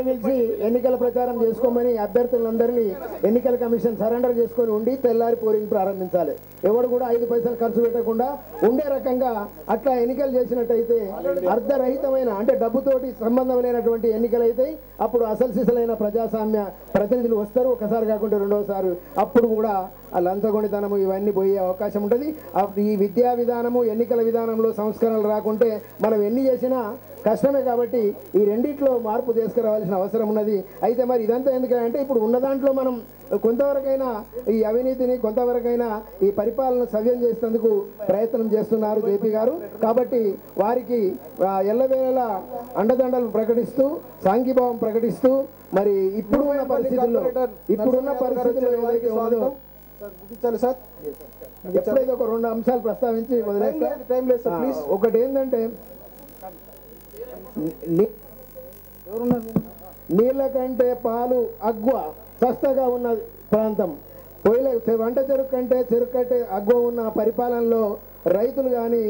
పిలిచి ఎన్నికల ప్రచారం చేసుకోమని అభ్యర్థులందరినీ ఎన్నికల కమిషన్ సరెండర్ చేసుకొని ఉండి తెల్లారి పోలింగ్ ప్రారంభించాలి. ఎవడు కూడా 5 పైసలు ఖర్చు పెట్టకుండా ఉండే రకంగా అట్లా ఎన్నికలు చేసినట్టయితే అర్ధరహితమైన అంటే డబ్బుతోటి సంబంధం లేనటువంటి ఎన్నికలు అయితే అప్పుడు అసలు సిసలైన ప్రజాస్వామ్య ప్రతినిధులు వస్తారు. ఒకసారి కాకుండా రెండోసారి అప్పుడు కూడా ఆ లంచగొండితనము ఇవన్నీ పోయే అవకాశం ఉంటుంది. ఈ విద్యా విధానము ఎన్నికల విధానంలో సంస్కరణలు రాకుంటే మనం ఎన్ని చేసినా కష్టమే. కాబట్టి ఈ రెండిట్లో మార్పు తీసుకురావాల్సిన అవసరం ఉన్నది. అయితే మరి ఇదంతా ఎందుకంటే ఇప్పుడు ఉన్న దాంట్లో మనం కొంతవరకైనా ఈ అవినీతిని కొంతవరకైనా ఈ పరిపాలన సవ్యం చేసేందుకు ప్రయత్నం చేస్తున్నారు జేపీ గారు. కాబట్టి వారికి ఎల్లవేళలా అండదండలు ప్రకటిస్తూ సాంఘీభావం ప్రకటిస్తూ మరి ఇప్పుడున్న పరిస్థితుల్లో ఏదైతే ఉన్నదో సార్ ఎప్పుడైతే ఒక 2 అంశాలు ప్రస్తావించి వదిలేస్తా. ఒకటి ఏంటంటే నీళ్ళ కంటే పాలు అగ్వ సస్తగా ఉన్న ప్రాంతం, వంట చెరుకు కంటే అగ్వ ఉన్న పరిపాలనలో రైతులు కానీ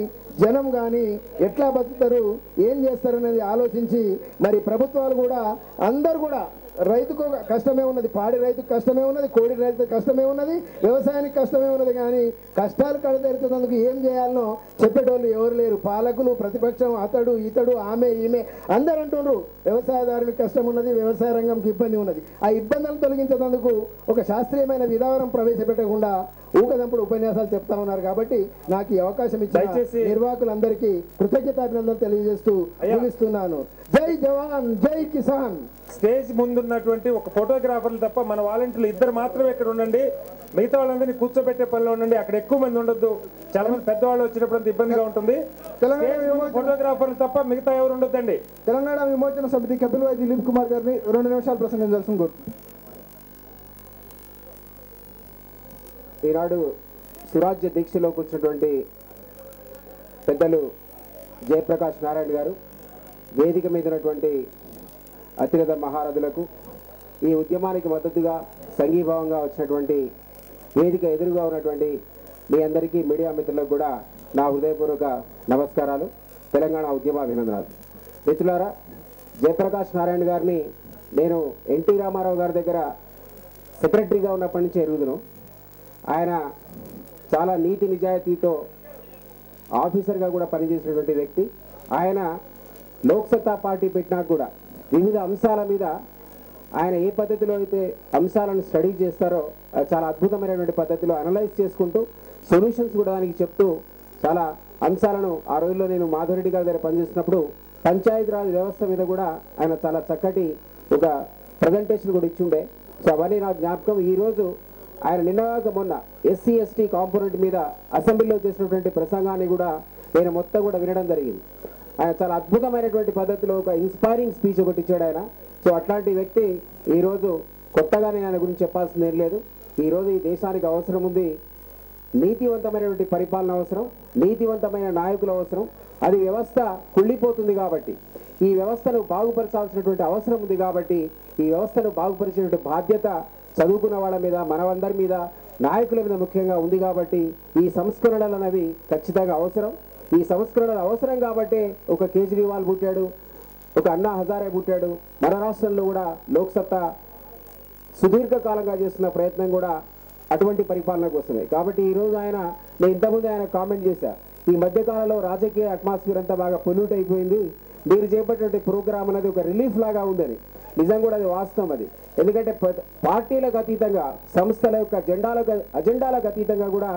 జనం కానీ ఎట్లా బతుకుతారు, ఏం చేస్తారనేది ఆలోచించి మరి ప్రభుత్వాలు కూడా అందరు కూడా రైతుకు కష్టమే ఉన్నది, పాడి రైతుకు కష్టమే ఉన్నది, కోడి రైతుకు కష్టమే ఉన్నది, వ్యవసాయానికి కష్టమే ఉన్నది. కానీ కష్టాలు కడతెరుతున్నందుకు ఏం చేయాలనో చెప్పేటోళ్ళు ఎవరు లేరు. పాలకులు, ప్రతిపక్షం, అతడు ఇతడు ఆమె ఈమె అందరు అంటున్నారు వ్యవసాయదారునికి కష్టం ఉన్నది, వ్యవసాయ రంగంకి ఇబ్బంది ఉన్నది. ఆ ఇబ్బందులను తొలగించేందుకు ఒక శాస్త్రీయమైన విధానం ప్రవేశపెట్టకుండా ఊకదంపుడు ఉపన్యాసాలు చెప్తా ఉన్నారు. కాబట్టి నాకు ఈ అవకాశం ఇచ్చిన నిర్వాహకులందరికీ కృతజ్ఞతాభినందనలు తెలియజేస్తూ ముగిస్తున్నాను. జై జవాన్ జై కిసాన్. స్టేజ్ ముందున్నటువంటి ఒక ఫోటోగ్రాఫర్లు తప్ప మన వాలంటీర్లు 2 మాత్రమే ఇక్కడ ఉండండి. మిగతా వాళ్ళందరినీ కూర్చోబెట్టే పనిలో ఉండండి. అక్కడ ఎక్కువ మంది ఉండొద్దు. చాలా మంది పెద్దవాళ్ళు వచ్చినప్పుడు అంత ఇబ్బందిగా ఉంటుంది. ఫోటోగ్రాఫర్లు తప్ప మిగతా ఎవరు ఉండొద్దండి. తెలంగాణ విమోచన సమితి కపిల్ వై దిలీప్ కుమార్ గారిని 2 నిమిషాలు ప్రసంగించాల్సిన కోరుతున్నాను. ఈనాడు సురాజ్య దీక్షలో కూర్చున్నటువంటి పెద్దలు జయప్రకాష్ నారాయణ గారు, వేదిక మీద ఉన్నటువంటి అతిరథ మహారథులకు, ఈ ఉద్యమానికి మద్దతుగా సంఘీభావంగా వచ్చినటువంటి వేదిక ఎదురుగా ఉన్నటువంటి మీ అందరికీ మీడియా మిత్రులకు కూడా నా హృదయపూర్వక నమస్కారాలు, తెలంగాణ ఉద్యమాభినందనాలు. మిత్రులారా, జయప్రకాష్ నారాయణ గారిని నేను ఎన్టీ రామారావు గారి దగ్గర సెక్రటరీగా ఉన్నప్పటి నుంచి ఎరుగుదును. ఆయన చాలా నీతి నిజాయితీతో ఆఫీసర్గా కూడా పనిచేసినటువంటి వ్యక్తి. ఆయన లోక్సత్తా పార్టీ పెట్టినా కూడా వివిధ అంశాల మీద ఆయన ఏ పద్ధతిలో అయితే అంశాలను స్టడీ చేస్తారో చాలా అద్భుతమైనటువంటి పద్ధతిలో అనలైజ్ చేసుకుంటూ సొల్యూషన్స్ కూడా దానికి చెప్తూ చాలా అంశాలను ఆ రోజుల్లో నేను మాధవరెడ్డి గారి దగ్గర పనిచేసినప్పుడు పంచాయతీరాజ్ వ్యవస్థ మీద కూడా ఆయన చాలా చక్కటి ఒక ప్రజెంటేషన్ కూడా ఇచ్చిండే. సో అవన్నీ నాకు జ్ఞాపకం. ఈరోజు ఆయన నిన్నగాక మొన్న ఎస్సీ ఎస్టీ కాంపోనెంట్ మీద అసెంబ్లీలో చేసినటువంటి ప్రసంగాన్ని కూడా నేను మొత్తం కూడా వినడం జరిగింది. ఆయన చాలా అద్భుతమైనటువంటి పద్ధతిలో ఒక ఇన్స్పైరింగ్ స్పీచ్ ఒకటి ఇచ్చాడు ఆయన. సో అట్లాంటి వ్యక్తి ఈరోజు కొత్తగా నేను ఆయన గురించి చెప్పాల్సింది ఏం లేదు. ఈరోజు ఈ దేశానికి అవసరం ఉంది, నీతివంతమైనటువంటి పరిపాలన అవసరం, నీతివంతమైన నాయకుల అవసరం. అది వ్యవస్థ కుళ్ళిపోతుంది కాబట్టి ఈ వ్యవస్థను బాగుపరచాల్సినటువంటి అవసరం ఉంది. కాబట్టి ఈ వ్యవస్థను బాగుపరిచేటువంటి బాధ్యత చదువుకున్న వాళ్ళ మీద, మనమందరి మీద, నాయకుల మీద ముఖ్యంగా ఉంది. కాబట్టి ఈ సంస్కరణలు అనేవి ఖచ్చితంగా అవసరం. ఈ సంస్కరణలు అవసరం కాబట్టి ఒక కేజ్రీవాల్ పుట్టాడు, ఒక అన్నా హజారే పుట్టాడు. మన రాష్ట్రంలో కూడా లోక్సత్తా సుదీర్ఘకాలంగా చేస్తున్న ప్రయత్నం కూడా అటువంటి పరిపాలన కోసమే. కాబట్టి ఈరోజు నేను ఇంతకుముందు ఆయన కామెంట్ చేశా, ఈ మధ్యకాలంలో రాజకీయ అట్మాస్ఫియర్ అంతా బాగా పొల్యూట్ అయిపోయింది, మీరు చేపట్టినటువంటి ప్రోగ్రామ్ అనేది ఒక రిలీఫ్ లాగా ఉందని. నిజం కూడా అది వాస్తవం. అది ఎందుకంటే పార్టీలకు అతీతంగా, సంస్థల యొక్క అజెండాలకు అతీతంగా కూడా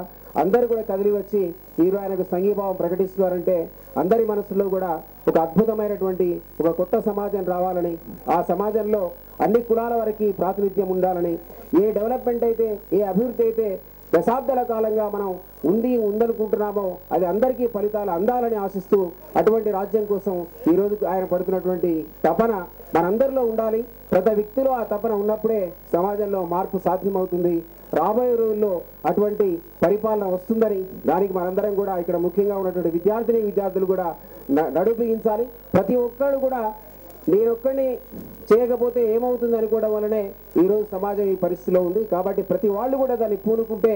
అందరూ కూడా కదిలి వచ్చి ఈరోజు ఆయనకు సంఘీభావం ప్రకటిస్తున్నారంటే అందరి మనసులో కూడా ఒక అద్భుతమైనటువంటి ఒక కొత్త సమాజం రావాలని, ఆ సమాజంలో అన్ని కులాల వరకు ప్రాతినిధ్యం ఉండాలని, ఏ డెవలప్మెంట్ అయితే, ఏ అభివృద్ధి అయితే దశాబ్దాల కాలంగా మనం ఉందనుకుంటున్నామో అది అందరికీ ఫలితాలు అందాలని ఆశిస్తూ అటువంటి రాజ్యం కోసం ఈరోజు ఆయన పడుతున్నటువంటి తపన మనందరిలో ఉండాలి. ప్రతి వ్యక్తిలో ఆ తపన ఉన్నప్పుడే సమాజంలో మార్పు సాధ్యమవుతుంది. రాబోయే రోజుల్లో అటువంటి పరిపాలన వస్తుందని దానికి మనందరం కూడా ఇక్కడ ముఖ్యంగా ఉన్నటువంటి విద్యార్థులు కూడా నడుపించాలి. ప్రతి ఒక్కరు కూడా నేనొక్కడిని చేయకపోతే ఏమవుతుంది అనుకోవడం వల్లనే ఈరోజు సమాజం ఈ పరిస్థితిలో ఉంది. కాబట్టి ప్రతి వాళ్ళు కూడా దాన్ని పూనుకుంటే